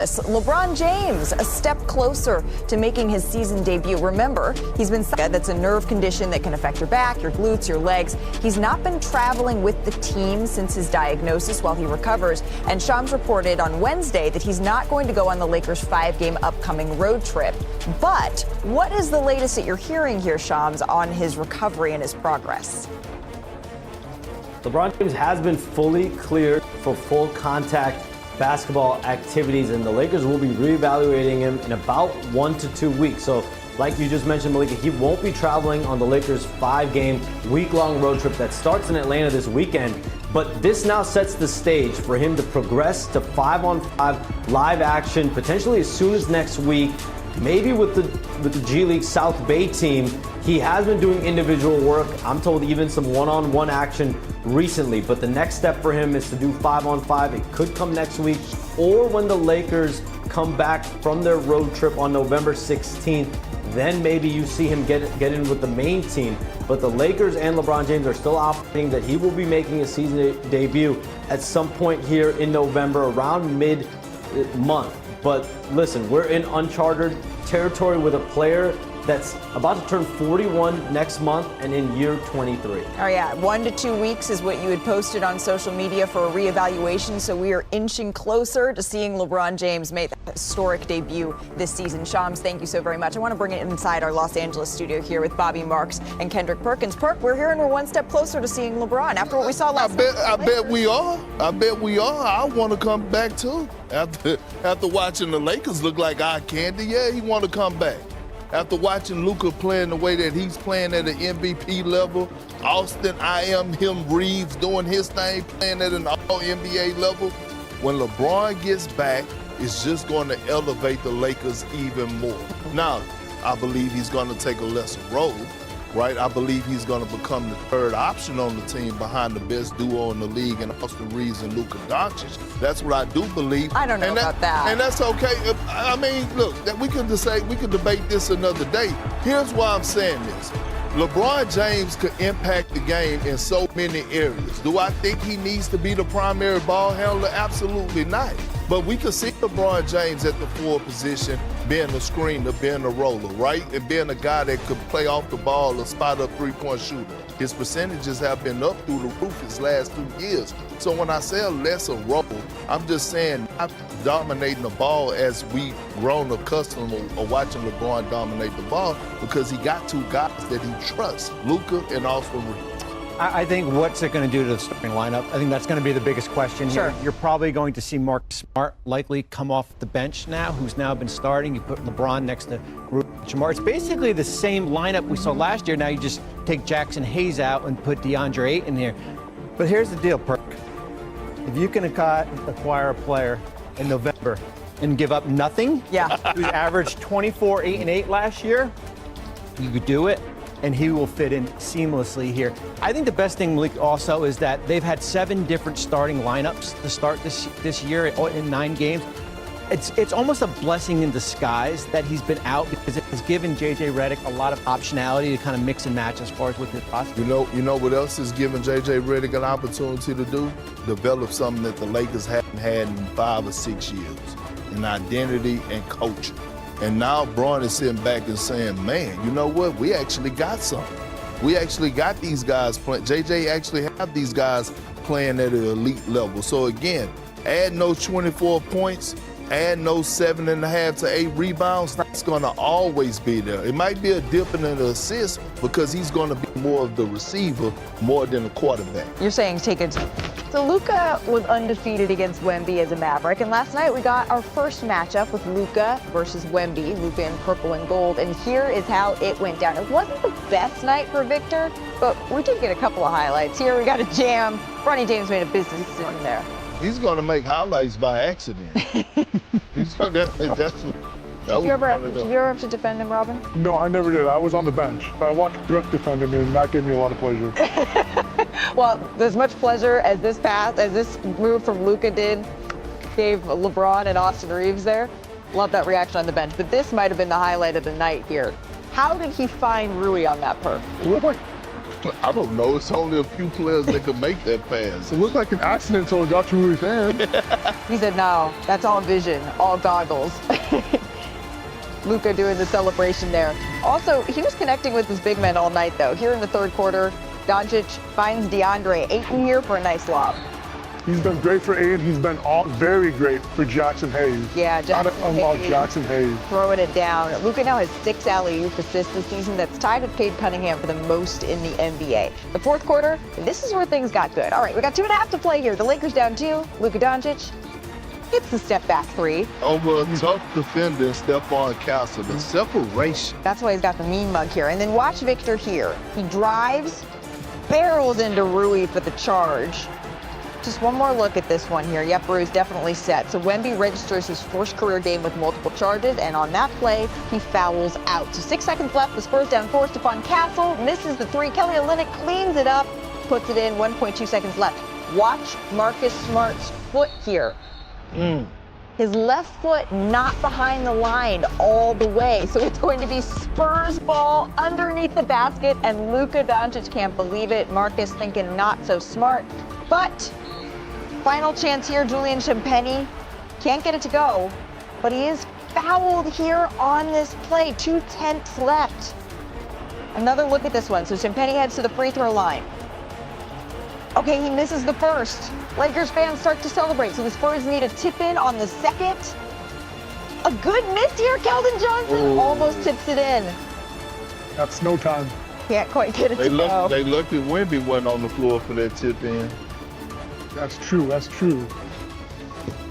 this. LeBron James, a step closer to making his season debut. Remember, he's been sick. That's a nerve condition that can affect your back, your glutes, your legs. He's not been traveling with the team since his diagnosis while he recovers. And Shams reported on Wednesday that he's not going to go on the Lakers' 5-game upcoming road trip. But what is the latest that you're hearing here, Shams, on his recovery and his progress? LeBron James has been fully cleared for full contact basketball activities, and the Lakers will be reevaluating him in about 1 to 2 weeks. So, like you just mentioned, Malika, he won't be traveling on the Lakers' 5-game, week-long road trip that starts in Atlanta this weekend. But this now sets the stage for him to progress to 5-on-5 live action, potentially as soon as next week, maybe with the G League South Bay team. He has been doing individual work. I'm told even some one-on-one action recently. But the next step for him is to do 5-on-5. It could come next week, or when the Lakers come back from their road trip on November 16th. Then maybe you see him get in with the main team. But the Lakers and LeBron James are still operating that he will be making a season debut at some point here in November, around mid-month. But listen, we're in uncharted territory with a player that's about to turn 41 next month and in year 23. Oh yeah, 1 to 2 weeks is what you had posted on social media for a reevaluation. So we are inching closer to seeing LeBron James make that historic debut this season. Shams, thank you so very much. I want to bring it inside our Los Angeles studio here with Bobby Marks and Kendrick Perkins. Perk, we're here and we're one step closer to seeing LeBron after what we saw last night. I bet we are. I want to come back too. After watching the Lakers look like eye candy, yeah, he want to come back. After watching Luka playing the way that he's playing at an MVP level, Austin, Reeves doing his thing, playing at an all-NBA level, when LeBron gets back, it's just going to elevate the Lakers even more. Now, I believe he's going to take a lesser role, right? I believe he's going to become the third option on the team behind the best duo in the league in Austin Reeves and Luka Doncic. That's what I do believe. I don't know about that. And that's okay. I mean, look, we could debate this another day. Here's why I'm saying this. LeBron James could impact the game in so many areas. Do I think he needs to be the primary ball handler? Absolutely not. But we could see LeBron James at the forward position being a screener, being a roller, right? And being a guy that could play off the ball, a spot-up three-point shooter. His percentages have been up through the roof his last 2 years. So when I say a lesser role, I'm just saying not dominating the ball as we grown accustomed of watching LeBron dominate the ball, because he got two guys that he trusts, Luka and Austin Reeves. I think what's it going to do to the starting lineup? I think that's going to be the biggest question here. You're probably going to see Mark Smart likely come off the bench now, who's now been starting. You put LeBron next to Jamar. It's basically the same lineup we saw last year. Now you just take Jackson Hayes out and put DeAndre Ayton here. But here's the deal, Perk. If you can acquire a player in November and give up nothing, who's averaged 24, 8, and 8 last year, you could do it. And he will fit in seamlessly here. I think the best thing, Malik, also is that they've had 7 different starting lineups to start this year in 9 games. It's almost a blessing in disguise that he's been out, because it has given J.J. Redick a lot of optionality to kind of mix and match as far as with his process. You know what else is giving J.J. Redick an opportunity to do? Develop something that the Lakers haven't had in 5 or 6 years, an identity and coaching. And now Braun is sitting back and saying, man, you know what? We actually got something. We actually got these guys playing. JJ actually have these guys playing at an elite level. So again, add those 24 points, add those 7.5 to 8 rebounds, that's going to always be there. It might be a dip in an assist because he's going to be more of the receiver more than a quarterback. You're saying take it. So Luka was undefeated against Wemby as a Maverick, and last night we got our first matchup with Luka versus Wemby, Luka in purple and gold, and here is how it went down. It wasn't the best night for Victor, but we did get a couple of highlights. Here we got a jam. Bronny James made a business decision there. He's going to make highlights by accident. He's going to, Did you ever have to defend him, Robin? No, I never did. I was on the bench. I watched Brett defend him, and that gave me a lot of pleasure. Well, as much pleasure as this move from Luka gave LeBron and Austin Reeves there. Love that reaction on the bench. But this might have been the highlight of the night here. How did he find Rui on that perk? It looked like I don't know. It's only a few players that can make that pass. It looked like an accident until it got to Rui's hand. He said, no, that's all vision, all goggles. Luka doing the celebration there. Also, he was connecting with his big men all night, though. Here in the third quarter, Doncic finds DeAndre Ayton here for a nice lob. He's been great for Ayton. He's been very great for Jackson Hayes. Yeah, Jackson Hayes. Throwing it down. Luka now has 6 alley-oop assists this season. That's tied with Cade Cunningham for the most in the NBA. The fourth quarter, this is where things got good. All right, we got 2.5 to play here. The Lakers down 2. Luka Doncic hits the step-back 3. Over a tough defender, Stephon Castle. The separation. That's why he's got the mean mug here. And then watch Victor here. He drives, barrels into Rui for the charge. Just one more look at this one here. Yep, Rui's definitely set. So Wemby registers his first career game with multiple charges, and on that play, he fouls out. So 6 seconds left. The Spurs down 4. Stephon Castle misses the 3. Kelly Olynyk cleans it up, puts it in. 1.2 seconds left. Watch Marcus Smart's foot here. His left foot not behind the line all the way. So it's going to be Spurs ball underneath the basket, and Luka Doncic can't believe it. Marcus thinking not so smart. But final chance here, Julian Champagnie can't get it to go, but he is fouled here on this play. 2:10 left. Another look at this one. So Champagnie heads to the free throw line. Okay, he misses the first. Lakers fans start to celebrate. So the Spurs need a tip in on the second. A good miss here. Keldon Johnson almost tips it in. That's no time. Can't quite get it to go. They lucky Wemby wasn't on the floor for that tip in. That's true. That's true.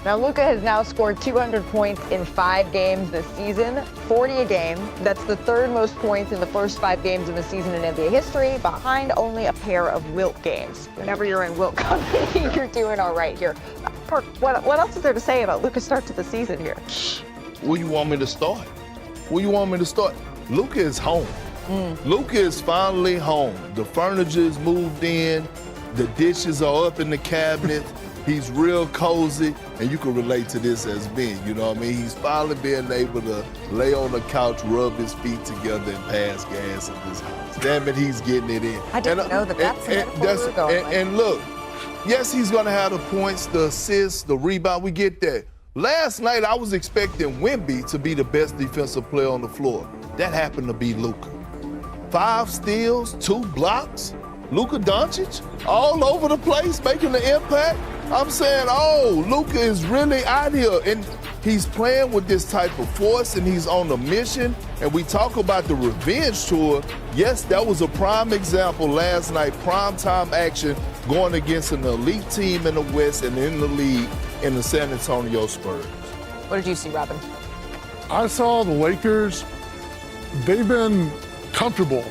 Now, Luka has now scored 200 points in 5 games this season, 40 a game. That's the third most points in the first 5 games of the season in NBA history, behind only a pair of Wilt games. Whenever you're in Wilt company, you're doing all right here. Perk, what else is there to say about Luka's start to the season here? Where you want me to start? Luka is home. Luka is finally home. The furniture's moved in. The dishes are up in the cabinet. He's real cozy, and you can relate to this as men, you know what I mean? He's finally being able to lay on the couch, rub his feet together, and pass gas in this house. Damn it, he's getting it in. I didn't know that's the metaphor we're going with. And look, yes, he's going to have the points, the assists, the rebound. We get that. Last night, I was expecting Wemby to be the best defensive player on the floor. That happened to be Luka. 5 steals, 2 blocks. Luka Doncic all over the place, making the impact. I'm saying, Luka is really out here, and he's playing with this type of force, and he's on a mission. And we talk about the revenge tour. Yes, that was a prime example last night, primetime action, going against an elite team in the West and in the league in the San Antonio Spurs. What did you see, Robin? I saw the Lakers. They've been comfortable.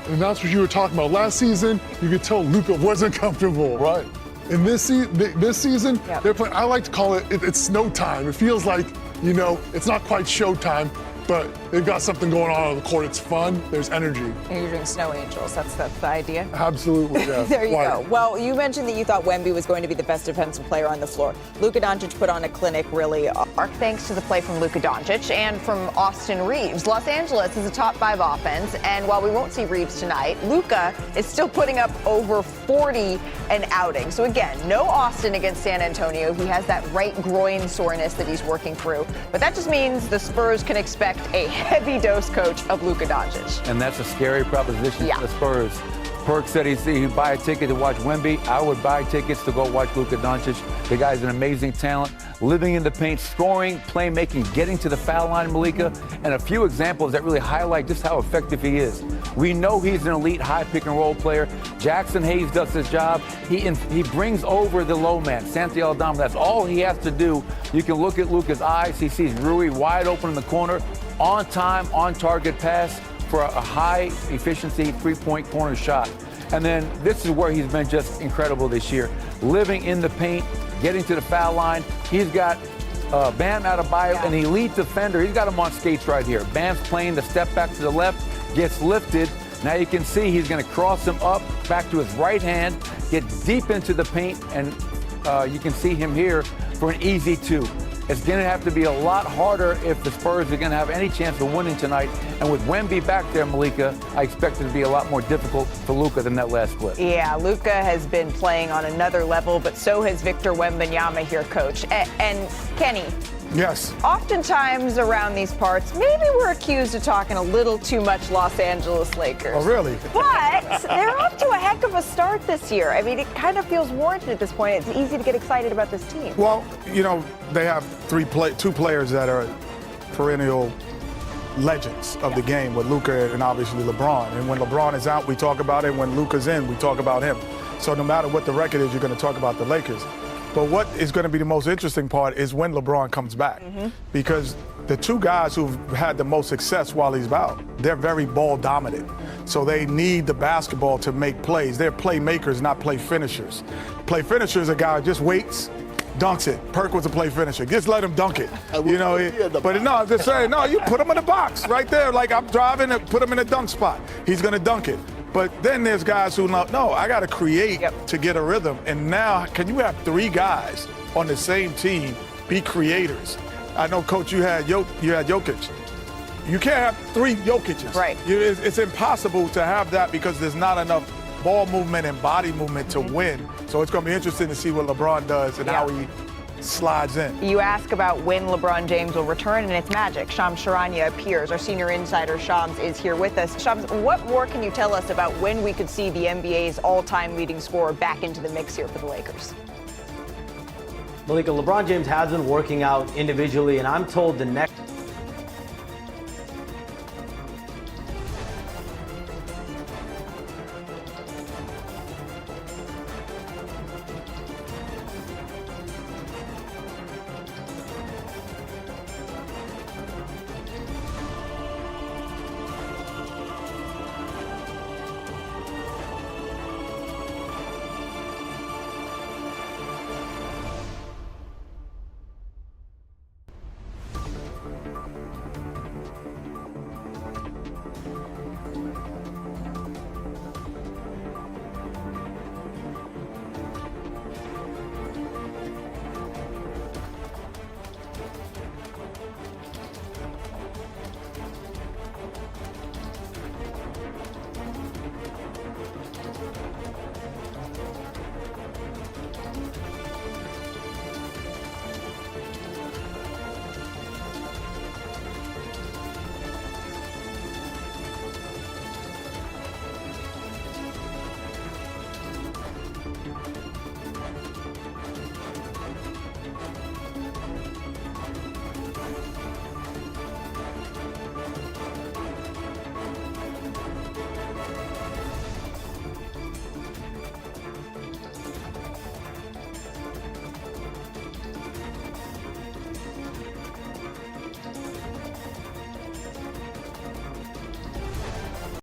And that's what you were talking about. Last season, you could tell Luka wasn't comfortable. Right. And this season, Yep. they're playing, I like to call it's snow time. It feels like, it's not quite showtime, but they've got something going on the court. It's fun. There's energy. And you're doing snow angels. That's the idea. Absolutely, yeah. There you go. Well, you mentioned that you thought Wemby was going to be the best defensive player on the floor. Luka Doncic put on a clinic, really. Our thanks to the play from Luka Doncic and from Austin Reeves. Los Angeles is a top 5 offense, and while we won't see Reeves tonight, Luka is still putting up over 40 an outing. So again, no Austin against San Antonio. He has that right groin soreness that he's working through. But that just means the Spurs can expect a heavy dose coach of Luka Doncic. And that's a scary proposition Yeah. for the Spurs. Perk said he'd buy a ticket to watch Wemby. I would buy tickets to go watch Luka Doncic. The guy's an amazing talent, living in the paint, scoring, playmaking, getting to the foul line, Malika, and a few examples that really highlight just how effective he is. We know he's an elite high pick and roll player. Jackson Hayes does his job. He brings over the low man, Santi Aldama. That's all he has to do. You can look at Luka's eyes. He sees Rui wide open in the corner, on time, on target pass for a high efficiency 3-point corner shot. And then this is where he's been just incredible this year. Living in the paint, getting to the foul line. He's got Bam Adebayo, an elite defender. He's got him on skates right here. Bam's playing the step back to the left, gets lifted. Now you can see he's going to cross him up back to his right hand, get deep into the paint, and you can see him here for an easy 2. It's going to have to be a lot harder if the Spurs are going to have any chance of winning tonight. And with Wemby back there, Malika, I expect it to be a lot more difficult for Luka than that last split. Yeah, Luka has been playing on another level, but so has Victor Wembanyama here, Coach. And Kenny. Yes. Oftentimes around these parts, maybe we're accused of talking a little too much Los Angeles Lakers. Oh, really? But they're off to a heck of a start this year. I mean, it kind of feels warranted at this point. It's easy to get excited about this team. Well, you know, they have two players that are perennial legends of the game with Luka and obviously LeBron. And when LeBron is out, we talk about it. When Luka's in, we talk about him. So no matter what the record is, you're going to talk about the Lakers. But what is going to be the most interesting part is when LeBron comes back. Because the two guys who've had the most success while he's out, they're very ball dominant. So they need the basketball to make plays. They're playmakers, not play finishers. Play finishers, a guy who just waits, dunks it. Perk was a play finisher. Just let him dunk it. You know, but no, I'm just saying, no, you put him in the box right there. Like I'm driving and put him in a dunk spot. He's going to dunk it. But then there's guys who know, no, I got to create to get a rhythm. And now, can you have three guys on the same team be creators? I know, Coach, you had Jokic. You can't have three Jokic's. Right. It's impossible to have that because there's not enough ball movement and body movement to win. So it's going to be interesting to see what LeBron does and how he slides in. You ask about when LeBron James will return, and it's magic. Shams Charania appears. Our senior insider, Shams, is here with us. Shams, what more can you tell us about when we could see the NBA's all-time leading scorer back into the mix here for the Lakers? Malika, LeBron James has been working out individually, and I'm told the next